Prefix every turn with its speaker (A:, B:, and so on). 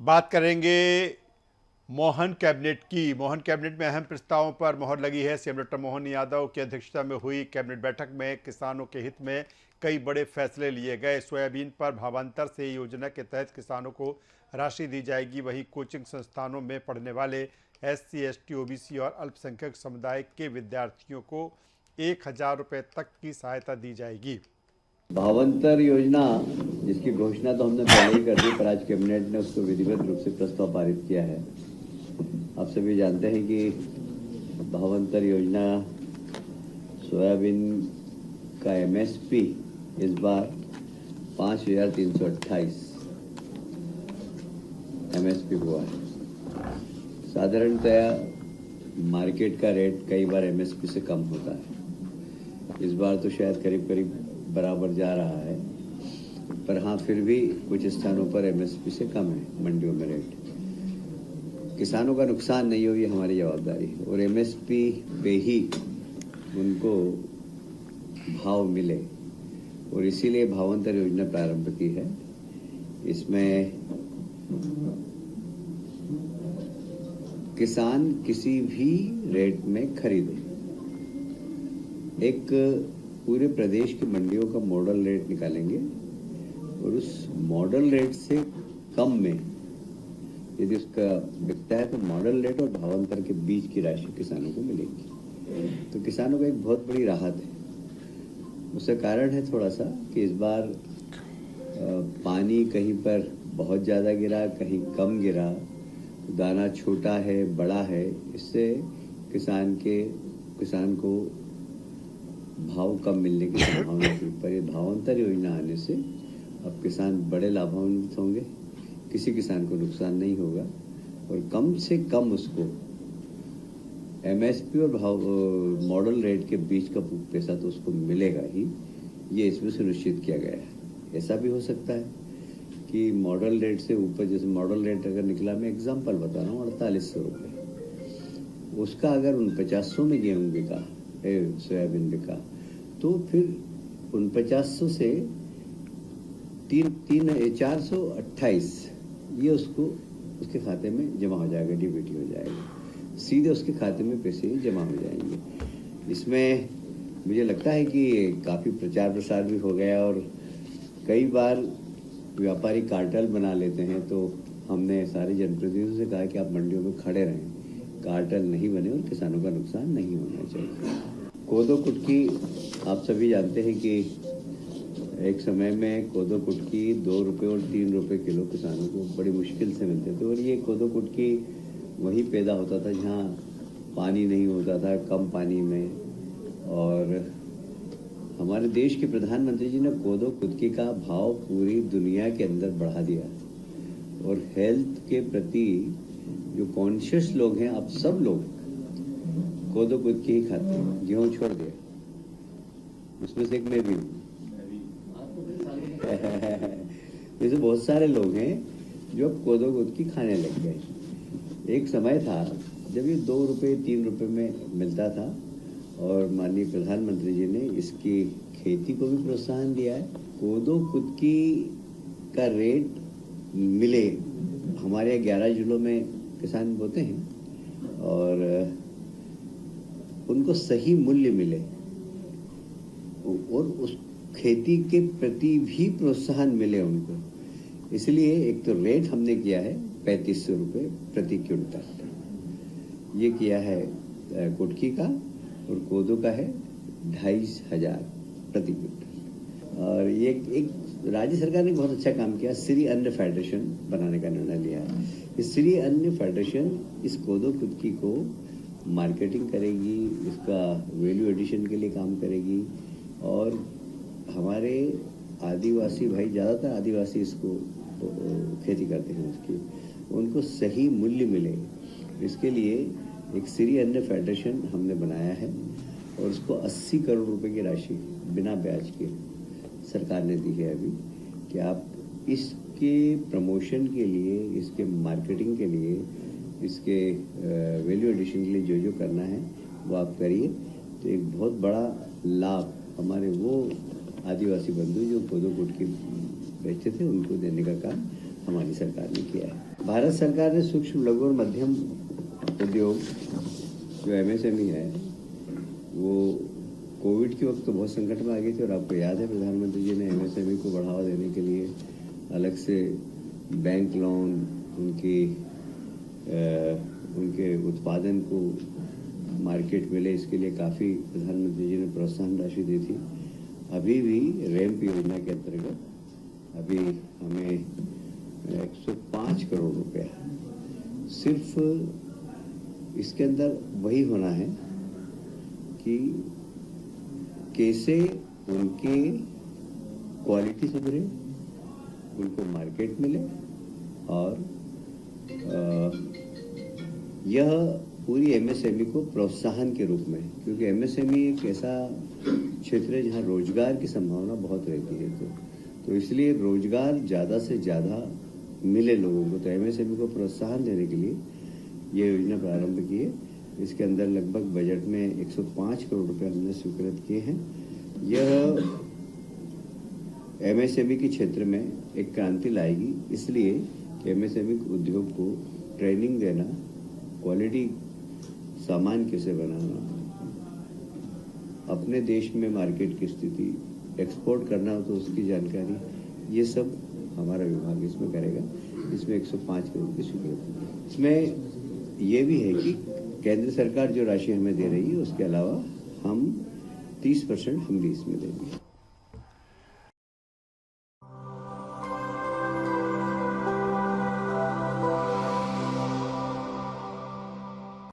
A: बात करेंगे मोहन कैबिनेट की। मोहन कैबिनेट में अहम प्रस्तावों पर मोहर लगी है। सीएम डॉक्टर मोहन यादव की अध्यक्षता में हुई कैबिनेट बैठक में किसानों के हित में कई बड़े फैसले लिए गए। सोयाबीन पर भावांतर से योजना के तहत किसानों को राशि दी जाएगी। वहीं कोचिंग संस्थानों में पढ़ने वाले SC, ST, OBC और अल्पसंख्यक समुदाय के विद्यार्थियों को 1,000 रुपये तक की सहायता दी जाएगी।
B: भावांतर योजना जिसकी घोषणा तो हमने पहले ही कर दी, पर आज कैबिनेट ने उसको विधिवत रूप से प्रस्ताव पारित किया है। आप सभी जानते हैं कि भावांतर योजना सोयाबीन का MSP इस बार 5,328 MSP हुआ है। साधारणतया मार्केट का रेट कई बार MSP से कम होता है। इस बार तो शायद करीब करीब बराबर जा रहा है, पर हाँ, फिर भी कुछ स्थानों पर MSP से कम है मंडियों में रेट। किसानों का नुकसान नहीं हो, ये हमारी जवाबदारी है, और MSP पे ही उनको भाव मिले, और इसीलिए भावांतर योजना प्रारंभ की है। इसमें किसान किसी भी रेट में खरीदे। एक पूरे प्रदेश की मंडियों का मॉडल रेट निकालेंगे, और उस मॉडल रेट से कम में यदि उसका बिकता है तो मॉडल रेट और भावांतर के बीच की राशि किसानों को मिलेगी। तो किसानों को एक बहुत बड़ी राहत है। उसका कारण है थोड़ा सा कि इस बार पानी कहीं पर बहुत ज़्यादा गिरा, कहीं कम गिरा, दाना छोटा है, बड़ा है। इससे किसान को भाव कम मिलने की संभावना थी, पर ये भावांतर योजना आने से अब किसान बड़े लाभान्वित होंगे। किसी किसान को नुकसान नहीं होगा, और कम से कम उसको MSP और मॉडल रेट के बीच का पैसा तो उसको मिलेगा ही, ये इसमें सुनिश्चित किया गया है। ऐसा भी हो सकता है कि मॉडल रेट से ऊपर, जैसे मॉडल रेट अगर निकला, मैं एग्जाम्पल बता रहा हूँ, 4800 रुपये, उसका अगर 4900 में गेहूँ बिका, सोयाबीन बिका, तो फिर 4900 से 428 ये उसके खाते में जमा हो जाएगा, DBT हो जाएगा, सीधे उसके खाते में पैसे जमा हो जाएंगे। इसमें मुझे लगता है कि काफ़ी प्रचार प्रसार भी हो गया, और कई बार व्यापारी कार्टेल बना लेते हैं, तो हमने सारे जनप्रतिनिधियों से कहा कि आप मंडियों में खड़े रहें, कार्टेल नहीं बने और किसानों का नुकसान नहीं होना चाहिए। कोदो कुटकी आप सभी जानते हैं कि एक समय में कोदो कुटकी 2 रुपये और 3 रुपये किलो किसानों को बड़ी मुश्किल से मिलते थे, और ये कोदो कुटकी वहीं पैदा होता था जहाँ पानी नहीं होता था, कम पानी में। और हमारे देश के प्रधानमंत्री जी ने कोदो कुटकी का भाव पूरी दुनिया के अंदर बढ़ा दिया, और हेल्थ के प्रति जो कॉन्शियस लोग हैं, आप सब लोग कोदो कुटकी ही खाते हैं, गेहूं छोड़ दिया। उसमें से एक मैं भी हूँ। जैसे बहुत सारे लोग हैं जो कोदो कुटकी खाने लग गए। एक समय था जब ये 2 रुपये 3 रुपये में मिलता था, और माननीय प्रधानमंत्री जी ने इसकी खेती को भी प्रोत्साहन दिया है। कोदो कुटकी का रेट मिले, हमारे यहाँ 11 जिलों में किसान बोते हैं, और उनको सही मूल्य मिले, और उस खेती के प्रति भी प्रोत्साहन मिले उनको। इसलिए एक तो रेट हमने किया है 3500 रुपये प्रति क्विंटल, ये किया है कुटकी का, और कोदो का है 2500 प्रति क्विंटल। और ये एक राज्य सरकार ने बहुत अच्छा काम किया, श्री अन्न फेडरेशन बनाने का निर्णय लिया है। इस श्री अन्न फेडरेशन इस कोदो कुटकी को मार्केटिंग करेगी, इसका वैल्यू एडिशन के लिए काम करेगी, और हमारे आदिवासी भाई, ज़्यादातर आदिवासी इसको खेती करते हैं, उनको सही मूल्य मिले, इसके लिए एक श्री अन्न फेडरेशन हमने बनाया है, और उसको 80 करोड़ रुपए की राशि बिना ब्याज के सरकार ने दी है अभी, कि आप इसके प्रमोशन के लिए, इसके मार्केटिंग के लिए, इसके वैल्यू एडिशन के लिए जो करना है वो आप करिए। तो एक बहुत बड़ा लाभ हमारे वो आदिवासी बंधु जो कोदो कुटकी बेचते थे, उनको देने का काम हमारी सरकार ने किया है। भारत सरकार ने सूक्ष्म लघु और मध्यम उद्योग जो एमएसएमई है वो कोविड के वक्त तो बहुत संकट में आ गई थी, और आपको याद है प्रधानमंत्री जी ने एमएसएमई को बढ़ावा देने के लिए अलग से बैंक लोन, उनके उत्पादन को मार्केट मिले, इसके लिए काफ़ी प्रधानमंत्री जी ने प्रोत्साहन राशि दी थी। अभी भी रैंप योजना के अंतर्गत अभी हमें 105 करोड़ रुपया सिर्फ इसके अंदर वही होना है कि कैसे उनके क्वालिटी सुधरे, उनको मार्केट मिले, और यह पूरी एमएसएमई को प्रोत्साहन के रूप में, क्योंकि एमएसएमई एक ऐसा क्षेत्र है जहां रोजगार की संभावना बहुत रहती है, तो इसलिए रोजगार ज़्यादा से ज़्यादा मिले लोगों को, तो एमएसएमई को प्रोत्साहन देने के लिए ये योजना प्रारंभ की है। इसके अंदर लगभग बजट में 105 करोड़ रुपए हमने स्वीकृत किए हैं। यह एमएसएमई के क्षेत्र में एक क्रांति लाएगी, इसलिए कि एमएसएमई उद्योग को ट्रेनिंग देना, क्वालिटी सामान कैसे बनाना, अपने देश में मार्केट की स्थिति, एक्सपोर्ट करना हो तो उसकी जानकारी, ये सब हमारा विभाग इसमें करेगा। इसमें 105 करोड़ की स्वीकृति। इसमें ये भी है कि केंद्र सरकार जो राशि हमें दे रही है उसके अलावा हम 30% हम भी इसमें देंगे।